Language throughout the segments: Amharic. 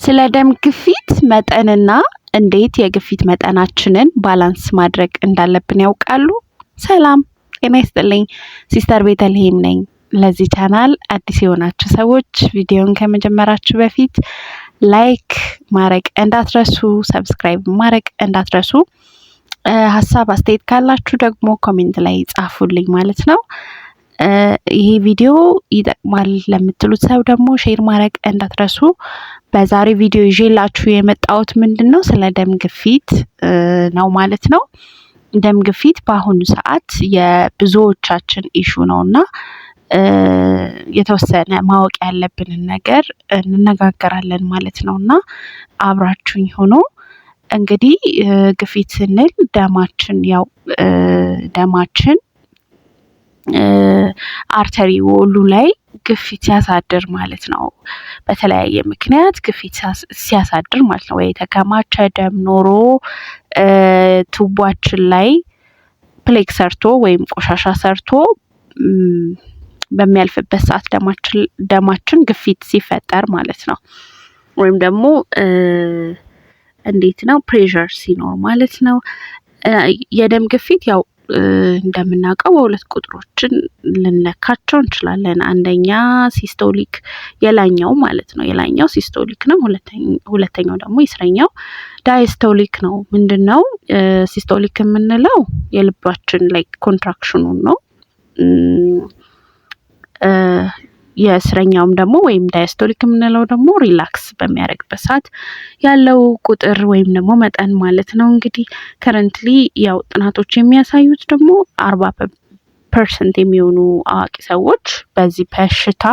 ስለ ደም ግፊት መጠንና እንዴት የግፊት መጠናችንን ባላንስ ማድረግ እንዳለብን ያውቃሉ? ሰላም ጤና ይስጥልኝ። ሲስተር ቤተልሔም ነኝ። ለዚህ ቻናል አዲስ የሆናችሁ ሰዎች ቪዲዮን ከመጀመራችሁ በፊት ላይክ ማድረግ እንዳትረሱ፣ ሰብስክራይብ ማድረግ እንዳትረሱ። ሀሳብ አስተያየት ካላችሁ ደግሞ ኮሜንት ላይ ጻፉልኝ ማለት ነው። ይሄ ቪዲዮ ይጠቅማል ለምትሉት ሰው ደግሞ ሼር ማድረግ እንዳትረሱ። በዛሬ ቪዲዮ ይዤላችሁ የመጣሁት ምንድነው ስለ ደም ግፊት ነው ማለት ነው። ደም ግፊት በአሁኑ ሰዓት የብዙዎቻችን ኢሹ ነውና የተወሰነ ማወቅ ያለብንን ነገር እንነጋገራለን ማለት ነውና አብራችሁኝ ሆኖ። እንግዲህ ግፊት ስንል ደማችን አርተሪ ወሉ ላይ ግፊት ሲያሳድር ማለት ነው። በተለያየ ምክንያት ግፊት ሲያሳድር ማለት ነው። ወይ የተከማቸ ደም ኖሮ ቱቧችን ላይ ፕሌክ ሰርቶ ወይም ቆሻሻ ሰርቶ በሚያልፍበት ሰዓት ደማችን ግፊት ሲፈጠር ማለት ነው። ወይም ደግሞ እንዴት ነው ፕሬሸር ሲኖር ማለት ነው። የደም ግፊት ያው እንደምናውቀው በሁለት ቁጥሮችን ልንለካቸው እንችላለን። አንደኛ ሲስቶሊክ የላኛው ማለት ነው። የላኛው ሲስቶሊክ ነው። ሁለተኛው ደግሞ የስረኛው ዳይስቶሊክ ነው። ምንድነው ሲስቶሊክ የምንለው የልባችን ላይ ኮንትራክሽኑን ነው። የስረኛውም ደግሞ ወይም ዳይስቶሊክ የምንለው ደግሞ ሪላክስ በሚያደርግበት ሰዓት ያለው ቁጥር ወይም ደግሞ መጠን ማለት ነው። እንግዲህ ከረንትሊ ያው ጥናቶች የሚያሳዩት ደግሞ 40% የሚሆኑ አዋቂ ሰዎች በዚህ በሽታ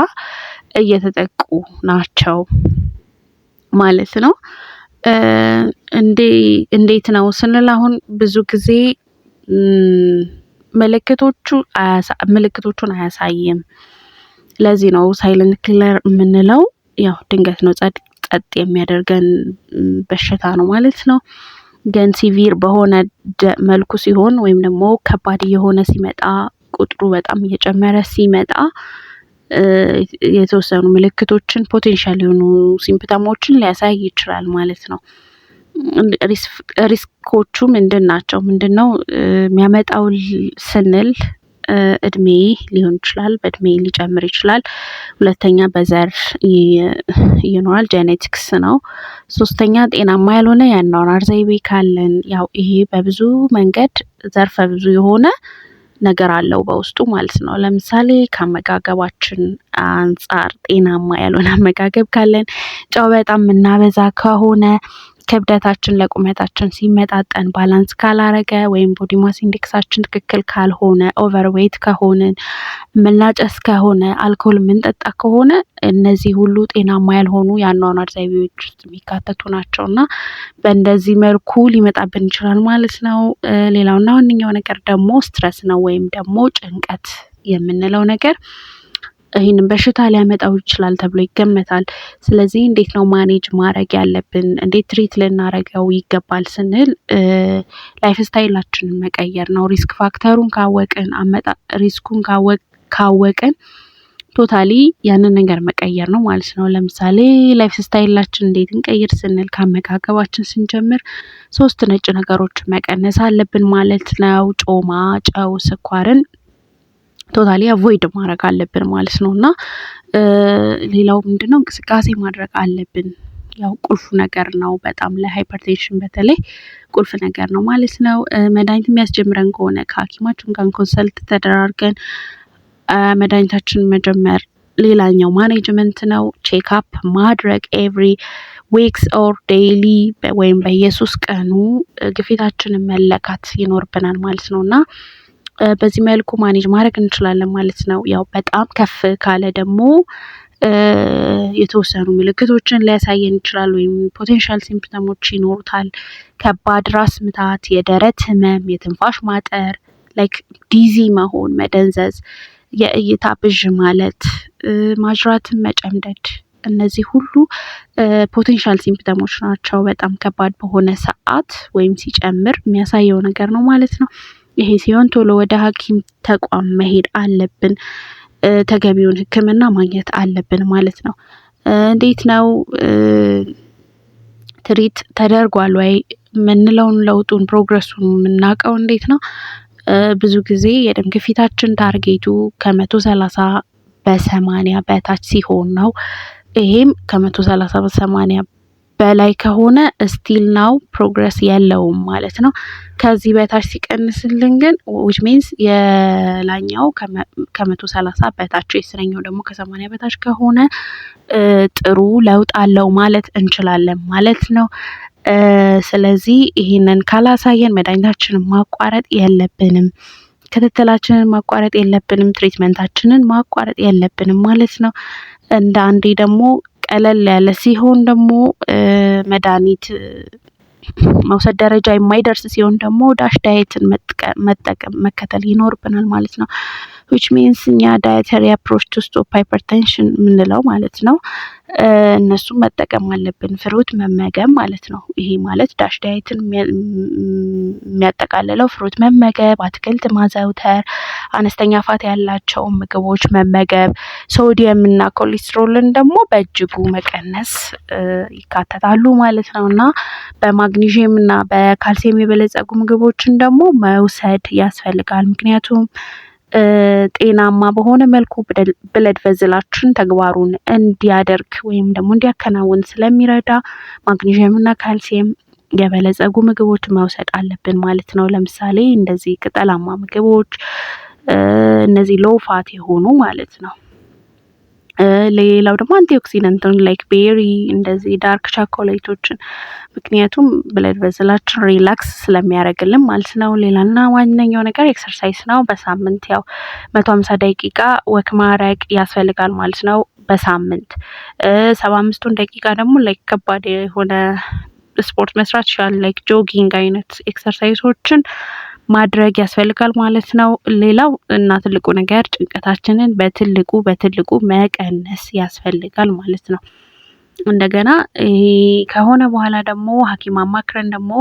እየተጠቁ ናቸው ማለት ነው። እንዴት ነው ስንል አሁን ብዙ ጊዜ ምልክቶቹን አያሳይም። ለዚህ ነው ሳይለንት ኪለር የምንለው። ያው ድንገት ነው ጸጥ የሚያደርገን በሽታ ነው ማለት ነው። ግን ሲቪር በሆነ መልኩ ሲሆን ወይም ደግሞ ከባድ እየሆነ ሲመጣ ቁጥሩ በጣም እየጨመረ ሲመጣ የተወሰኑ ምልክቶችን ፖቴንሻል የሆኑ ሲምፕተሞችን ሊያሳይ ይችላል ማለት ነው። ሪስኮቹ ምንድን ናቸው? ምንድነው የሚያመጣው ስንል እድሜ ሊሆን ይችላል። በእድሜ ሊጨምር ይችላል። ሁለተኛ በዘር ይኖራል፣ ጄኔቲክስ ነው። ሶስተኛ ጤናማ ያልሆነ የአኗኗር ዘይቤ ካለን፣ ያው ይሄ በብዙ መንገድ ዘርፈ ብዙ የሆነ ነገር አለው በውስጡ ማለት ነው። ለምሳሌ ከአመጋገባችን አንፃር ጤናማ ያልሆነ አመጋገብ ካለን፣ ጨው በጣም የምናበዛ ከሆነ፣ ክብደታችን ለቁመታችን ሲመጣጠን ባላንስ ካላረገ ወይም ቦዲ ማስ ኢንዴክሳችን ትክክል ካልሆነ፣ ኦቨርዌት ከሆንን፣ ምናጨስ ከሆነ፣ አልኮል የምንጠጣ ከሆነ እነዚህ ሁሉ ጤናማ ያልሆኑ የአኗኗር ዘይቤዎች ውስጥ የሚካተቱ ናቸው እና በእንደዚህ መልኩ ሊመጣብን ይችላል ማለት ነው። ሌላውና ዋነኛው ነገር ደግሞ ስትረስ ነው ወይም ደግሞ ጭንቀት የምንለው ነገር ይህንን በሽታ ሊያመጣው ይችላል ተብሎ ይገመታል። ስለዚህ እንዴት ነው ማኔጅ ማድረግ ያለብን? እንዴት ትሪት ልናደርገው ይገባል ስንል ላይፍ ስታይላችንን መቀየር ነው። ሪስክ ፋክተሩን ካወቅን፣ ሪስኩን ካወቅን ቶታሊ ያንን ነገር መቀየር ነው ማለት ነው። ለምሳሌ ላይፍ ስታይላችን እንዴት እንቀይር ስንል ከአመጋገባችን ስንጀምር 3 ነጭ ነገሮችን መቀነስ አለብን ማለት ነው። ጮማ፣ ጨው፣ ስኳርን ቶታሊ አቮይድ ማድረግ አለብን ማለት ነው እና ሌላው ምንድነው እንቅስቃሴ ማድረግ አለብን። ያው ቁልፉ ነገር ነው። በጣም ለሃይፐርቴንሽን በተለይ ቁልፍ ነገር ነው ማለት ነው። መድኃኒት የሚያስጀምረን ከሆነ ከሐኪማችን ጋር ኮንሰልት ተደራርገን መድኃኒታችንን መጀመር ሌላኛው ማኔጅመንት ነው። ቼክአፕ ማድረግ ኤቭሪ ዊክስ ኦር ዴይሊ ወይም በየሶስት ቀኑ ግፊታችንን መለካት ይኖርብናል ማለት ነው እና በዚህ መልኩ ማኔጅ ማድረግ እንችላለን ማለት ነው። ያው በጣም ከፍ ካለ ደግሞ የተወሰኑ ምልክቶችን ሊያሳየን ይችላል ወይም ፖቴንሻል ሲምፕተሞች ይኖሩታል። ከባድ ራስ ምታት፣ የደረት ህመም፣ የትንፋሽ ማጠር፣ ላይክ ዲዚ መሆን፣ መደንዘዝ፣ የእይታ ብዥ ማለት፣ ማጅራትን መጨምደድ፣ እነዚህ ሁሉ ፖቴንሻል ሲምፕተሞች ናቸው። በጣም ከባድ በሆነ ሰዓት ወይም ሲጨምር የሚያሳየው ነገር ነው ማለት ነው። ይሄ ሲሆን ቶሎ ወደ ሐኪም ተቋም መሄድ አለብን። ተገቢውን ሕክምና ማግኘት አለብን ማለት ነው። እንዴት ነው ትሪት ተደርጓል ወይ የምንለውን ለውጡን ፕሮግረሱን የምናውቀው እንዴት ነው? ብዙ ጊዜ የደም ግፊታችን ታርጌቱ ከ130 በ80 በታች ሲሆን ነው። ይሄም ከ130 በ80 በላይ ከሆነ ስቲል ናው ፕሮግረስ የለውም ማለት ነው። ከዚህ በታች ሲቀንስልን ግን which means የላኛው ከ130 በታች የስረኛው ደግሞ ከ80 በታች ከሆነ ጥሩ ለውጥ አለው ማለት እንችላለን ማለት ነው። ስለዚህ ይሄንን ካላሳየን መድኃኒታችንን ማቋረጥ የለብንም፣ ክትትላችንን ማቋረጥ የለብንም፣ ትሪትመንታችንን ማቋረጥ የለብንም ማለት ነው። እንደ አንዴ ደግሞ ቀለል ያለ ሲሆን ደግሞ መድኃኒት መውሰድ ደረጃ የማይደርስ ሲሆን ደግሞ ዳሽ ዳየትን መከተል ይኖርብናል ማለት ነው። which means እኛ dietary approach to stop hypertension የምንለው ማለት ነው። እነሱም መጠቀም አለብን፣ ፍሩት መመገብ ማለት ነው። ይሄ ማለት ዳሽ ዳየትን የሚያጠቃልለው ፍሩት መመገብ፣ አትክልት ማዘውተር፣ አነስተኛ ፋት ያላቸው ምግቦች መመገብ፣ ሶዲየም እና ኮሌስትሮልን ደግሞ በእጅጉ መቀነስ ይካተታሉ ማለት ነው። እና በማግኒዥየም እና በካልሲየም የበለጸጉ ምግቦችን ደግሞ መውሰድ ያስፈልጋል። ምክንያቱም ጤናማ በሆነ መልኩ ብለድ ቨዝላችን ተግባሩን እንዲያደርግ ወይም ደግሞ እንዲያከናውን ስለሚረዳ ማግኒዥየም እና ካልሲየም የበለጸጉ ምግቦች መውሰድ አለብን ማለት ነው። ለምሳሌ እንደዚህ ቅጠላማ ምግቦች፣ እነዚህ ሎው ፋት የሆኑ ማለት ነው። ሌላው ደግሞ አንቲኦክሲደንትን ላይክ ቤሪ፣ እንደዚህ ዳርክ ቻኮሌቶችን፣ ምክንያቱም ብለድ ቨዝላችን ሪላክስ ስለሚያደርግልን ማለት ነው። ሌላና ዋነኛው ነገር ኤክሰርሳይዝ ነው። በሳምንት ያው 150 ደቂቃ ወክ ማድረግ ያስፈልጋል ማለት ነው በሳምንት። 75ቱን ደቂቃ ደግሞ ላይክ ከባድ የሆነ ስፖርት መስራት ይችላል፣ ላይክ ጆጊንግ አይነት ኤክሰርሳይዞችን ማድረግ ያስፈልጋል ማለት ነው። ሌላው እና ትልቁ ነገር ጭንቀታችንን በትልቁ መቀነስ ያስፈልጋል ማለት ነው። እንደገና ይሄ ከሆነ በኋላ ደግሞ ሐኪም አማክረን ደግሞ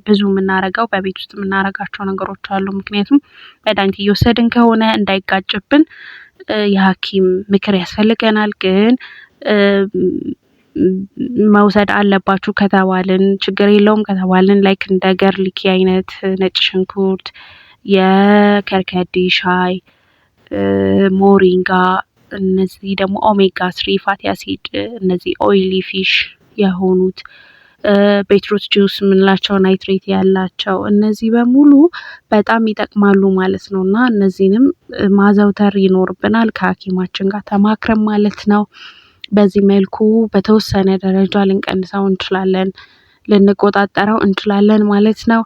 ብዙ የምናረጋው በቤት ውስጥ የምናረጋቸው ነገሮች አሉ። ምክንያቱም መድኃኒት እየወሰድን ከሆነ እንዳይጋጭብን የሐኪም ምክር ያስፈልገናል። ግን መውሰድ አለባችሁ ከተባልን ችግር የለውም ከተባልን ላይክ እንደ ገርሊኪ አይነት ነጭ ሽንኩርት፣ የከርከዴ ሻይ፣ ሞሪንጋ፣ እነዚህ ደግሞ ኦሜጋ 3 ፋቲ አሲድ፣ እነዚህ ኦይሊ ፊሽ የሆኑት ቤትሩት ጁስ የምንላቸው ናይትሬት ያላቸው እነዚህ በሙሉ በጣም ይጠቅማሉ ማለት ነው። እና እነዚህንም ማዘውተር ይኖርብናል ከሐኪማችን ጋር ተማክረን ማለት ነው። በዚህ መልኩ በተወሰነ ደረጃ ልንቀንሰው እንችላለን፣ ልንቆጣጠረው እንችላለን ማለት ነው።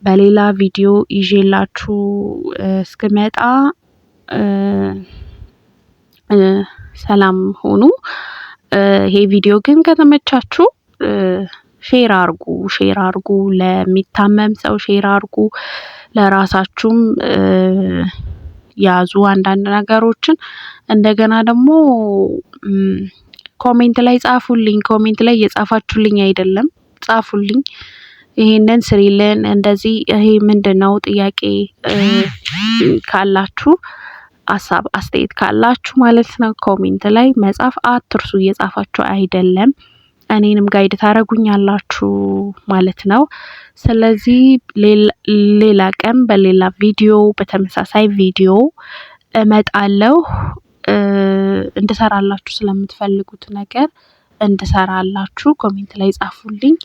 በሌላ ቪዲዮ ይዤላችሁ እስክመጣ ሰላም ሁኑ። ይሄ ቪዲዮ ግን ከተመቻችሁ ሼር አርጉ፣ ለሚታመም ሰው ሼር አርጉ፣ ለራሳችሁም ያዙ አንዳንድ ነገሮችን። እንደገና ደግሞ ኮሜንት ላይ ጻፉልኝ። ኮሜንት ላይ እየጻፋችሁልኝ አይደለም፣ ጻፉልኝ። ይሄንን ስሪልን፣ እንደዚህ ይሄ ምንድነው ጥያቄ ካላችሁ ሀሳብ አስተያየት ካላችሁ ማለት ነው ኮሜንት ላይ መጻፍ አትርሱ። እየጻፋችሁ አይደለም እኔንም ጋይድ ታረጉኛላችሁ ማለት ነው። ስለዚህ ሌላ ቀን በሌላ ቪዲዮ በተመሳሳይ ቪዲዮ እመጣለሁ። እንድሰራላችሁ ስለምትፈልጉት ነገር እንድሰራላችሁ ኮሜንት ላይ ጻፉልኝ።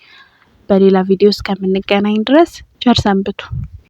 በሌላ ቪዲዮ እስከምንገናኝ ድረስ ቸር ሰንብቱ።